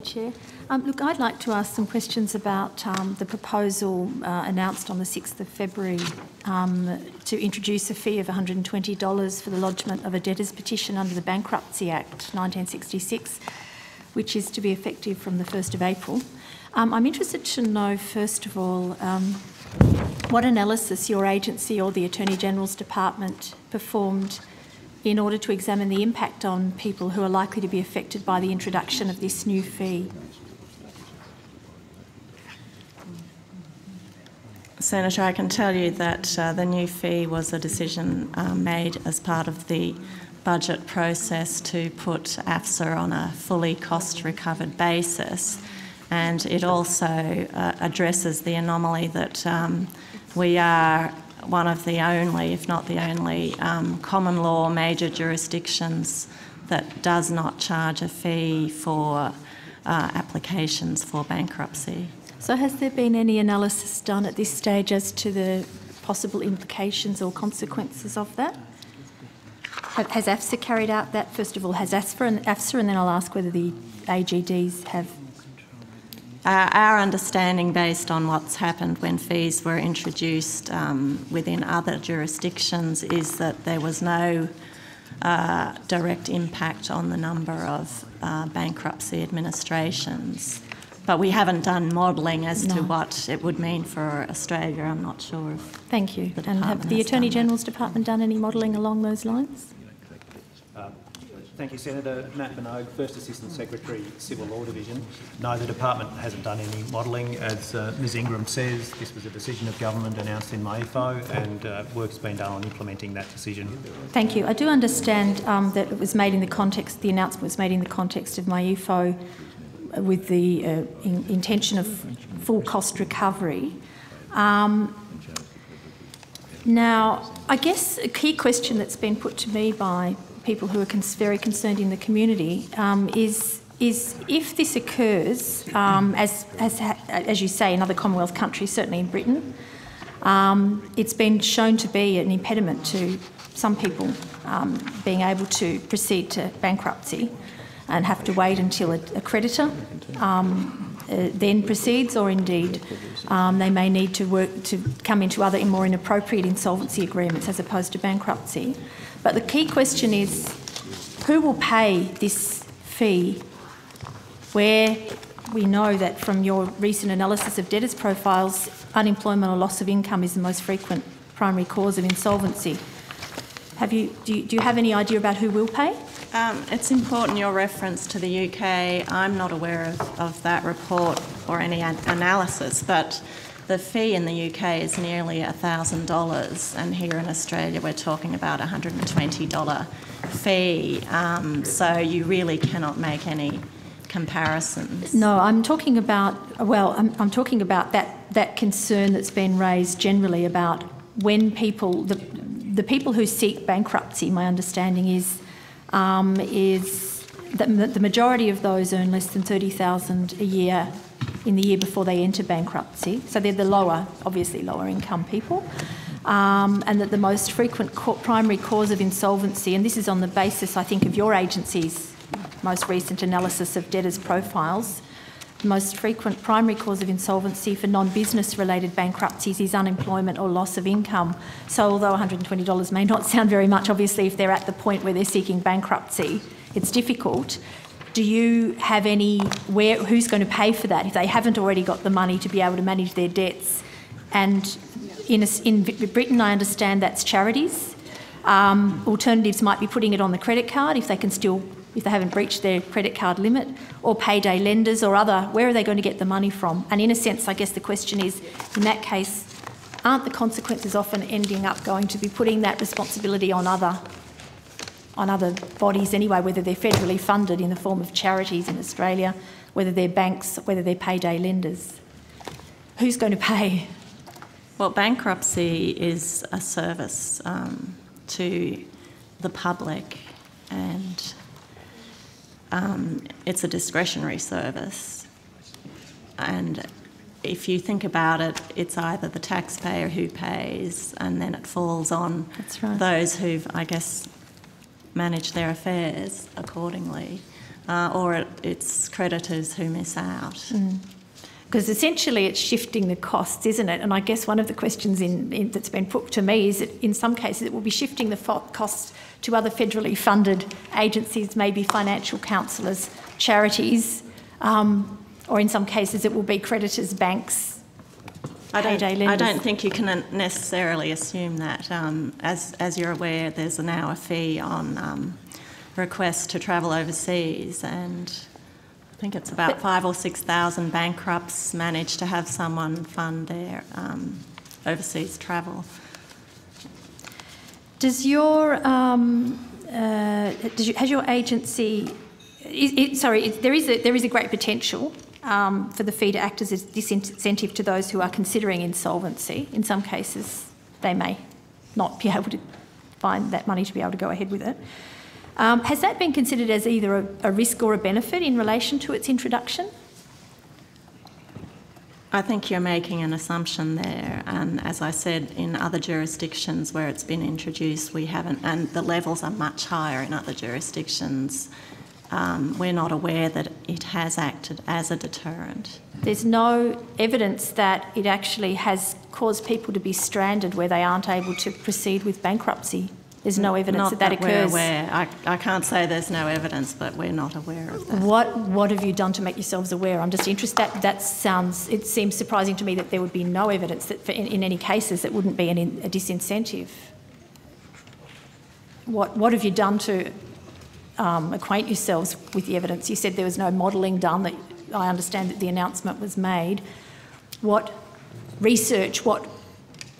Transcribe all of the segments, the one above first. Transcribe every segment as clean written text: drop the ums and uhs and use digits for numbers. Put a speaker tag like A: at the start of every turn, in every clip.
A: Chair. Look, I'd like to ask some questions about the proposal announced on the 6th of February to introduce a fee of $120 for the lodgement of a debtor's petition under the Bankruptcy Act 1966, which is to be effective from the 1st of April. I'm interested to know, first of all, what analysis your agency or the Attorney-General's Department performed in order to examine the impact on people who are likely to be affected by the introduction of this new fee.
B: Senator, I can tell you that the new fee was a decision made as part of the budget process to put AFSA on a fully cost-recovered basis, and it also addresses the anomaly that we are one of the only, if not the only, common law major jurisdictions that does not charge a fee for applications for bankruptcy.
A: So has there been any analysis done at this stage as to the possible implications or consequences of that? Has AFSA carried out that? First of all, has AFSA, and then I'll ask whether the AGDs have.
B: Our understanding, based on what's happened when fees were introduced within other jurisdictions, is that there was no direct impact on the number of bankruptcy administrations. But we haven't done modelling as to what it would mean for Australia. I'm not sure if.
A: Thank you. And have the Attorney-General's Department done any modelling along those lines?
C: Thank you, Senator. Matt Minogue, First Assistant Secretary, Civil Law Division. No, the Department hasn't done any modelling. As Ms Ingram says, this was a decision of government announced in MyEFO, and work's been done on implementing that decision.
A: Thank you. I do understand that it was made in the context, the announcement was made in the context of MyEFO with the intention of full cost recovery. Now, I guess a key question that's been put to me by people who are very concerned in the community is if this occurs, as you say, in other Commonwealth countries, certainly in Britain, it's been shown to be an impediment to some people being able to proceed to bankruptcy and have to wait until a creditor then proceeds, or indeed they may need to work to come into other more inappropriate insolvency agreements as opposed to bankruptcy. But the key question is, who will pay this fee, where we know that from your recent analysis of debtors' profiles, unemployment or loss of income is the most frequent primary cause of insolvency. Do you have any idea about who will pay?
B: It's important, your reference to the UK. I'm not aware of that report or any analysis, but the fee in the UK is nearly $1,000, and here in Australia we're talking about a $120 fee, so you really cannot make any comparisons.
A: No, I'm talking about, well, I'm talking about that concern that's been raised generally about when people, the people who seek bankruptcy, my understanding is that the majority of those earn less than $30,000 a year in the year before they enter bankruptcy. So they're the lower, obviously lower income people. And that the most frequent primary cause of insolvency, and this is on the basis, I think, of your agency's most recent analysis of debtors' profiles, the most frequent primary cause of insolvency for non-business related bankruptcies is unemployment or loss of income. So although $120 may not sound very much, obviously if they're at the point where they're seeking bankruptcy, it's difficult. Do you have who's going to pay for that if they haven't already got the money to be able to manage their debts? And in Britain, I understand that's charities. Alternatives might be putting it on the credit card if they haven't breached their credit card limit, or payday lenders or other. Where are they going to get the money from? And in a sense, I guess the question is, in that case, aren't the consequences often ending up going to be putting that responsibility on other bodies anyway, whether they're federally funded in the form of charities in Australia, whether they're banks, whether they're payday lenders? Who's going to pay?
B: Well, bankruptcy is a service to the public, and it's a discretionary service. And if you think about it, it's either the taxpayer who pays, and then it falls on those who've, I guess, managed their affairs accordingly. or it's creditors who miss out.
A: Because essentially it's shifting the costs, isn't it? And I guess one of the questions that's been put to me is that in some cases it will be shifting the costs to other federally funded agencies, maybe financial counsellors, charities, or in some cases it will be creditors, banks, payday lenders.
B: I don't think you can necessarily assume that. As you're aware, there's now a fee on requests to travel overseas, and I think it's about 5,000 or 6,000 bankrupts manage to have someone fund their overseas travel.
A: Has your agency? There is a great potential for the fee to act as a disincentive to those who are considering insolvency. In some cases, they may not be able to find that money to be able to go ahead with it. Has that been considered as either a risk or a benefit in relation to its introduction?
B: I think you're making an assumption there, and as I said, in other jurisdictions where it's been introduced, we haven't, and the levels are much higher in other jurisdictions. We're not aware that it has acted as a deterrent.
A: There's no evidence that it actually has caused people to be stranded where they aren't able to proceed with bankruptcy. There's no evidence that occurs.
B: We're aware. I can't say there's no evidence, but we're not aware of that.
A: What have you done to make yourselves aware? I'm just interested. It seems surprising to me that there would be no evidence that in any cases that wouldn't be a disincentive. What have you done to acquaint yourselves with the evidence? You said there was no modelling done. That I understand that the announcement was made. What research? What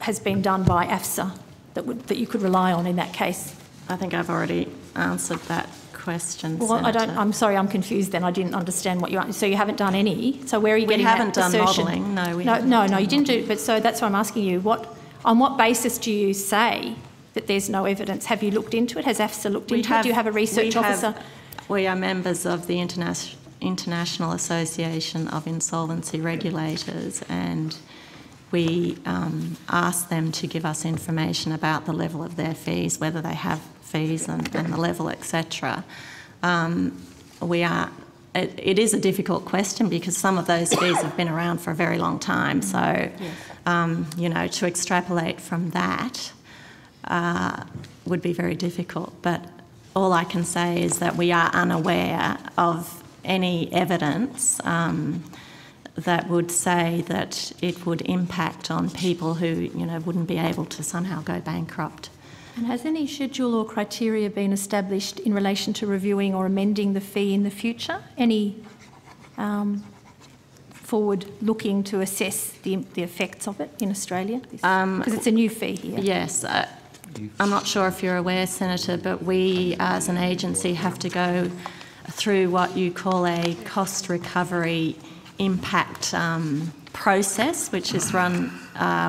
A: has been done by AFSA that you could rely on in that case?
B: I think I've already answered that question.
A: Well,
B: Senator.
A: I'm sorry, I'm confused then. I didn't understand what you... So you haven't done any? So where are you getting that assertion?
B: We haven't done modelling,
A: No, you didn't do... But so that's why I'm asking you, on what basis do you say that there's no evidence? Have you looked into it? Has AFSA looked into it? Do you have a research officer?
B: We are members of the International Association of Insolvency Regulators, and we ask them to give us information about the level of their fees, whether they have fees and the level, etc. It is a difficult question because some of those fees have been around for a very long time. So, yes. To extrapolate from that would be very difficult. But all I can say is that we are unaware of any evidence that would say that it would impact on people who, wouldn't be able to somehow go bankrupt.
A: And has any schedule or criteria been established in relation to reviewing or amending the fee in the future? Any forward-looking to assess the effects of it in Australia? Because it's a new fee here.
B: Yes. I'm not sure if you're aware, Senator, but we as an agency have to go through what you call a cost recovery impact process, which is run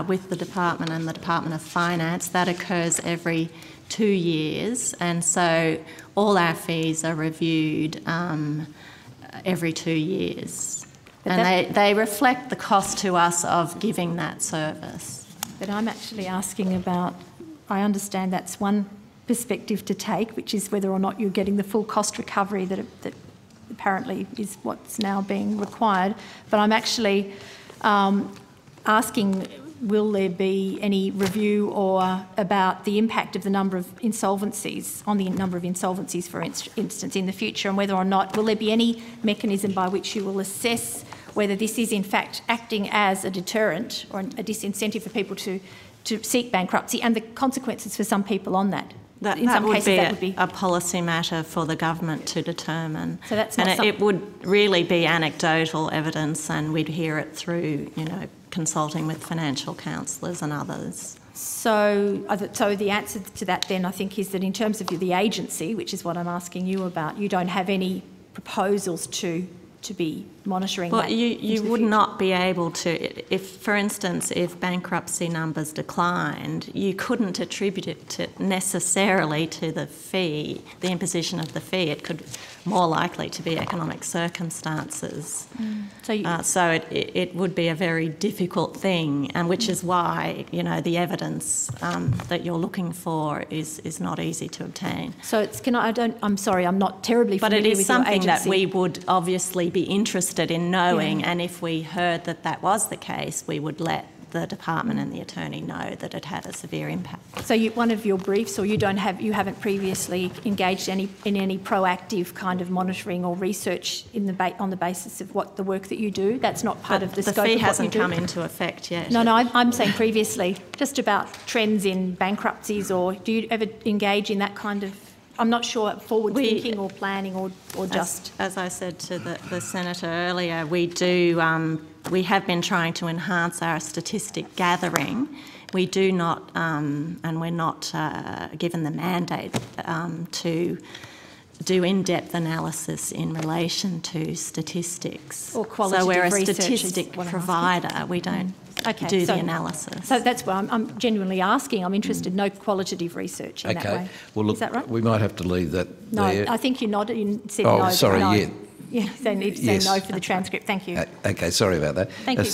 B: with the department and the Department of Finance. That occurs every 2 years, and so all our fees are reviewed every 2 years. And they reflect the cost to us of giving that service.
A: But I'm actually asking about, I understand that's one perspective to take, which is whether or not you're getting the full cost recovery that apparently is what's now being required. But I'm actually asking, will there be any review or about the impact of the number of insolvencies, on the number of insolvencies, for instance, in the future, and whether or not, will there be any mechanism by which you will assess whether this is in fact acting as a deterrent or a disincentive for people to seek bankruptcy, and the consequences for some people on that?
B: That would be a policy matter for the government to determine. So that's not it would really be anecdotal evidence, and we'd hear it through, consulting with financial counsellors and others.
A: So the answer to that then, I think, is that in terms of the agency, which is what I'm asking you about, you don't have any proposals to to be monitoring
B: Well,
A: that.
B: you would not be able to, if, for instance, if bankruptcy numbers declined, you couldn't attribute it necessarily to the fee, the imposition of the fee. It could more likely to be economic circumstances. So it would be a very difficult thing, and which is why, you know, the evidence that you're looking for is not easy to obtain.
A: So I'm sorry, I'm not terribly familiar with your agency.
B: But it is something that we would obviously be interested in knowing, and if we heard that that was the case, we would let the department and the attorney know that it had a severe impact.
A: So one of your briefs, or you haven't previously engaged in any proactive kind of monitoring or research on the basis of what the work that you do? That's not part of the scope of what you do?
B: The fee hasn't come into effect yet.
A: No, I'm saying previously, just about trends in bankruptcies, or do you ever engage in that kind of, I'm not sure, forward thinking or planning or just...
B: As I said to the Senator earlier, we have been trying to enhance our statistic gathering. We do not, and we're not given the mandate to do in-depth analysis in relation to statistics.
A: Or qualitative
B: research. So we're a
A: research
B: statistic provider. We don't do the analysis.
A: So that's why I'm genuinely asking. I'm interested. No qualitative research in that way.
D: Well, look,
A: is that right?
D: we might have to leave that
A: no,
D: there.
A: I think you nodded. You said
D: no.
A: No.
D: Sorry,
A: no.
D: yeah.
A: Yeah, so you need to say no for the transcript. Thank you.
D: Okay, sorry about that.
A: Thank you.